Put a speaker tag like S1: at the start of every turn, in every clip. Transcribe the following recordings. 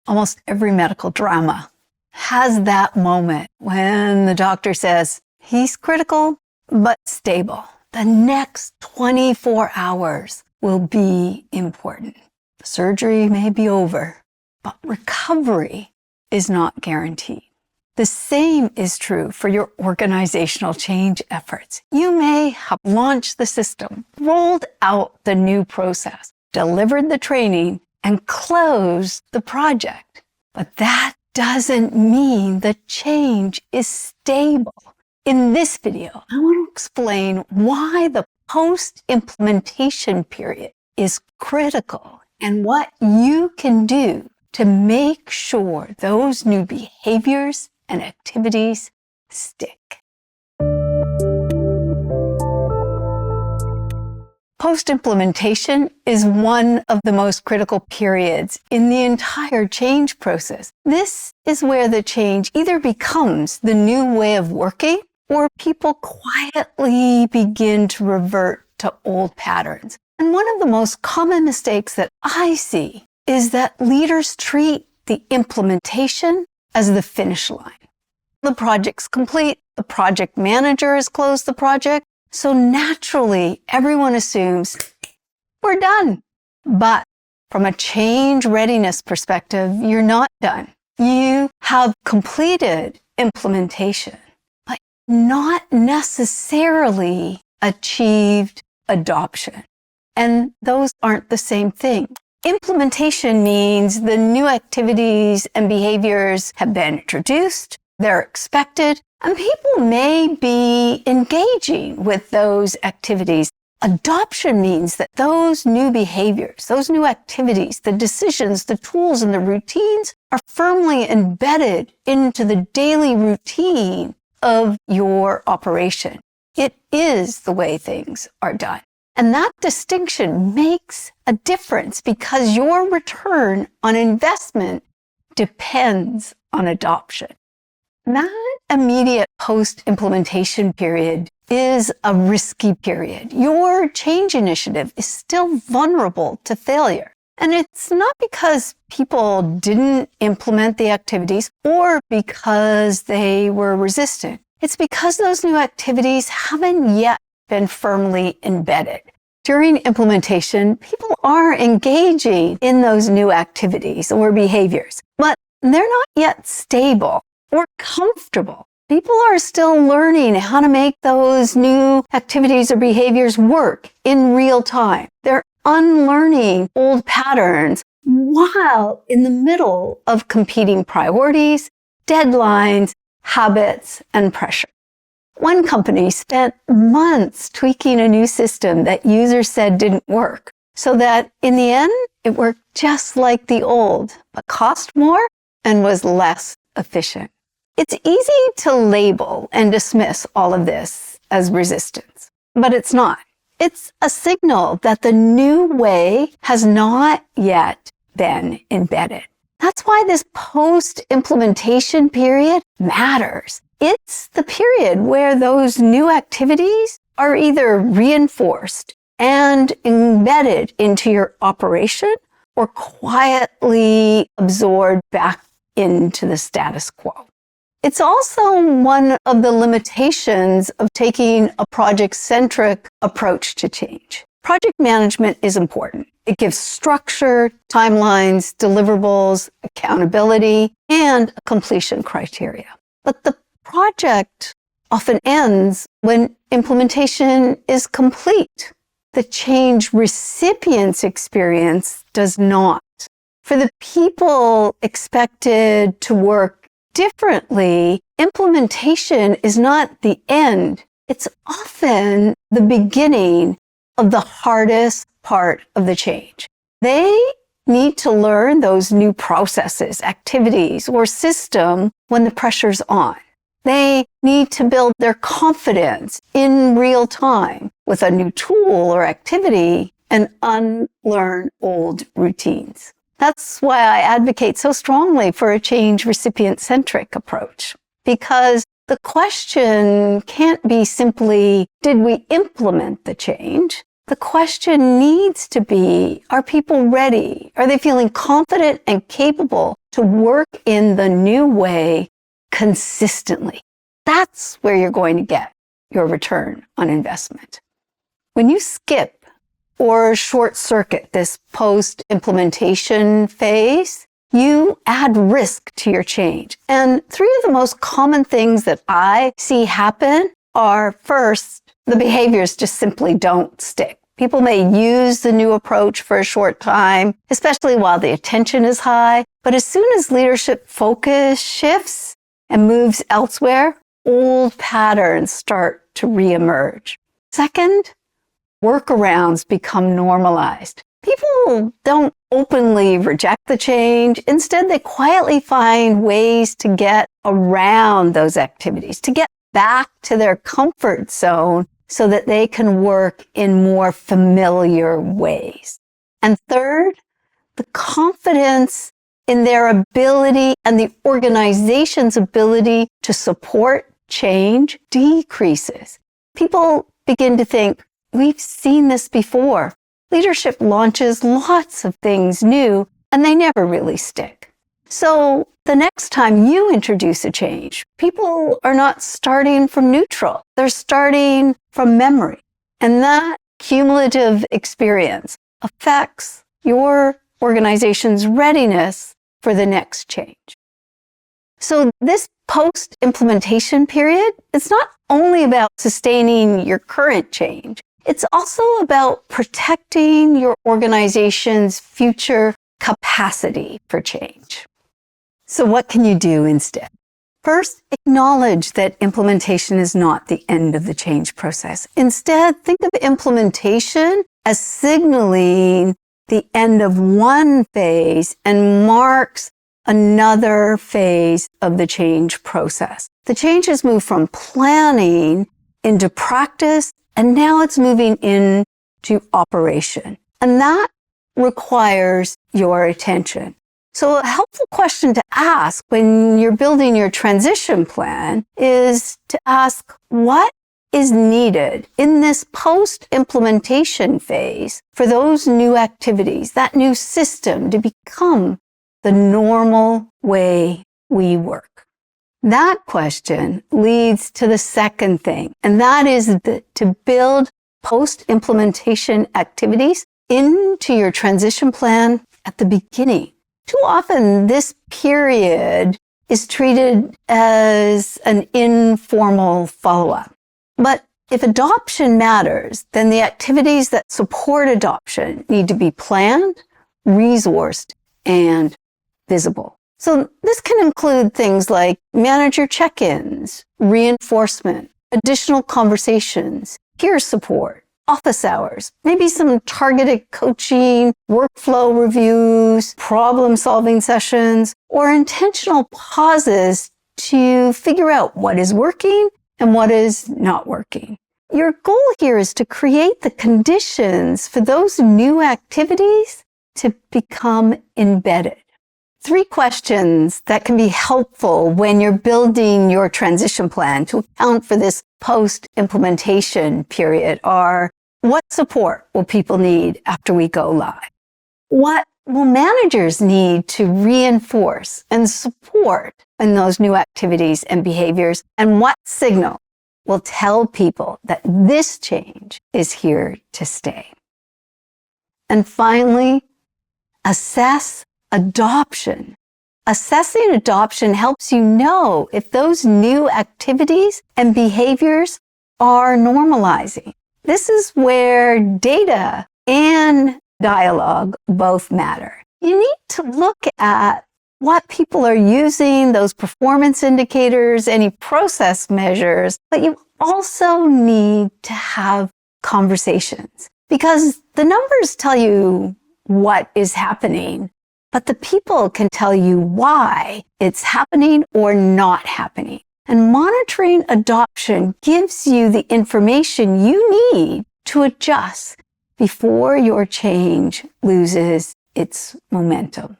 S1: Almost every medical drama has that moment when the doctor says, he's critical, but stable. The next 24 hours will be important. The surgery may be over, but recovery is not guaranteed. The same is true for your organizational change efforts. You may have launched the system, rolled out the new process, delivered the training, and closed the project. But that doesn't mean the change is stable. In this video, I want to explain why the post-implementation period is critical and what you can do to make sure those new behaviors and activities stick. Post-implementation is one of the most critical periods in the entire change process. This is where the change either becomes the new way of working or people quietly begin to revert to old patterns. And one of the most common mistakes that I see is that leaders treat the implementation as the finish line. The project's complete, the project manager has closed the project, so naturally everyone assumes we're done. But from a change readiness perspective, you're not done. You have completed implementation, but not necessarily achieved adoption. And those aren't the same thing. Implementation means the new activities and behaviors have been introduced, they're expected, and people may be engaging with those activities. Adoption means that those new behaviors, those new activities, the decisions, the tools, and the routines are firmly embedded into the daily routine of your operation. It is the way things are done. And that distinction makes a difference because your return on investment depends on adoption. That immediate post-implementation period is a risky period. Your change initiative is still vulnerable to failure. And it's not because people didn't implement the activities or because they were resistant. It's because those new activities haven't yet been firmly embedded. During implementation, people are engaging in those new activities or behaviors, but they're not yet stable or comfortable. People are still learning how to make those new activities or behaviors work in real time. They're unlearning old patterns while in the middle of competing priorities, deadlines, habits, and pressure. One company spent months tweaking a new system that users said didn't work, so that in the end, it worked just like the old, but cost more and was less efficient. It's easy to label and dismiss all of this as resistance, but it's not. It's a signal that the new way has not yet been embedded. That's why this post-implementation period matters. It's the period where those new activities are either reinforced and embedded into your operation or quietly absorbed back into the status quo. It's also one of the limitations of taking a project-centric approach to change. Project management is important. It gives structure, timelines, deliverables, accountability, and a completion criteria. But the project often ends when implementation is complete. The change recipient's experience does not. For the people expected to work differently, implementation is not the end. It's often the beginning of the hardest part of the change. They need to learn those new processes, activities, or system when the pressure's on. They need to build their confidence in real time with a new tool or activity and unlearn old routines. That's why I advocate so strongly for a change recipient-centric approach, because the question can't be simply, did we implement the change? The question needs to be, are people ready? Are they feeling confident and capable to work in the new way consistently? That's where you're going to get your return on investment. When you skip or short circuit this post-implementation phase, you add risk to your change. And three of the most common things that I see happen are, first, the behaviors just simply don't stick. People may use the new approach for a short time, especially while the attention is high. But as soon as leadership focus shifts and moves elsewhere, old patterns start to reemerge. Second, workarounds become normalized. People don't openly reject the change. Instead, they quietly find ways to get around those activities, to get back to their comfort zone so that they can work in more familiar ways. And third, the confidence in their ability and the organization's ability to support change decreases. People begin to think, we've seen this before. Leadership launches lots of things new, and they never really stick. So the next time you introduce a change, people are not starting from neutral. They're starting from memory. And that cumulative experience affects your organization's readiness for the next change. So this post-implementation period, it's not only about sustaining your current change. It's also about protecting your organization's future capacity for change. So what can you do instead? First, acknowledge that implementation is not the end of the change process. Instead, think of implementation as signaling the end of one phase and marks another phase of the change process. The change has moved from planning into practice, and now it's moving into operation. And that requires your attention. So a helpful question to ask when you're building your transition plan is to ask, what is needed in this post-implementation phase for those new activities, that new system to become the normal way we work? That question leads to the second thing, and that is to build post-implementation activities into your transition plan at the beginning. Too often, this period is treated as an informal follow-up. But if adoption matters, then the activities that support adoption need to be planned, resourced, and visible. So this can include things like manager check-ins, reinforcement, additional conversations, peer support, office hours, maybe some targeted coaching, workflow reviews, problem-solving sessions, or intentional pauses to figure out what is working and what is not working. Your goal here is to create the conditions for those new activities to become embedded. 3 questions that can be helpful when you're building your transition plan to account for this post-implementation period are: what support will people need after we go live? What will managers need to reinforce and support in those new activities and behaviors? And what signal will tell people that this change is here to stay? And finally, assess adoption. Assessing adoption helps you know if those new activities and behaviors are normalizing. This is where data and dialogue both matter. You need to look at what people are using, those performance indicators, any process measures, but you also need to have conversations because the numbers tell you what is happening, but the people can tell you why it's happening or not happening. And monitoring adoption gives you the information you need to adjust before your change loses its momentum.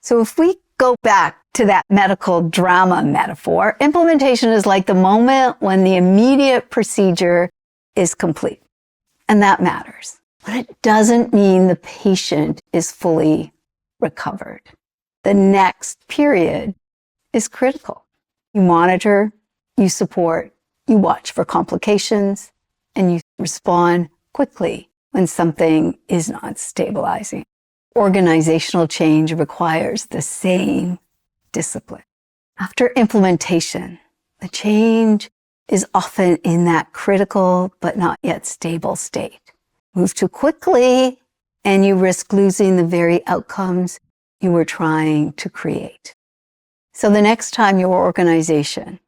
S1: So if we go back to that medical drama metaphor, implementation is like the moment when the immediate procedure is complete. and that matters. But it doesn't mean the patient is fully recovered. The next period is critical. You monitor, you support, you watch for complications, and you respond quickly when something is not stabilizing. Organizational change requires the same discipline. After implementation, the change is often in that critical but not yet stable state. Move too quickly, and you risk losing the very outcomes you were trying to create. So the next time your organization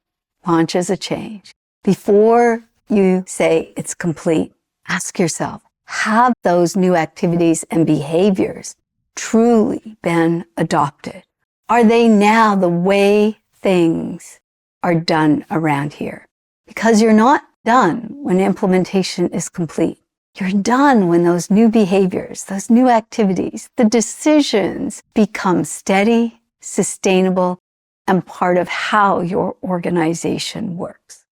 S1: launches a change, before you say it's complete, ask yourself, have those new activities and behaviors truly been adopted? Are they now the way things are done around here? Because you're not done when implementation is complete. You're done when those new behaviors, those new activities, the decisions become steady, sustainable, and part of how your organization works.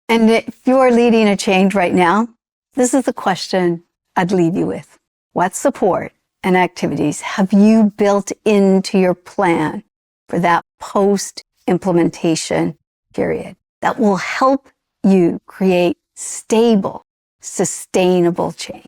S1: And if you're leading a change right now, this is the question I'd leave you with. What support and activities have you built into your plan for that post-implementation period that will help you create stable, sustainable change?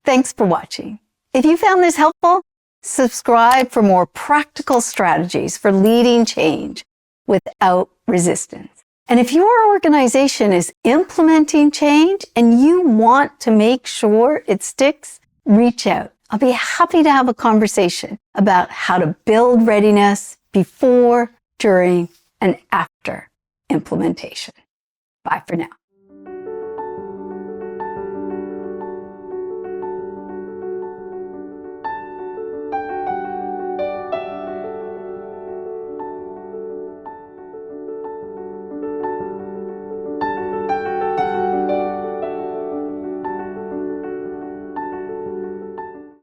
S1: Thanks for watching. If you found this helpful, subscribe for more practical strategies for leading change without resistance. And if your organization is implementing change and you want to make sure it sticks, reach out. I'll be happy to have a conversation about how to build readiness before, during, and after implementation. Bye for now.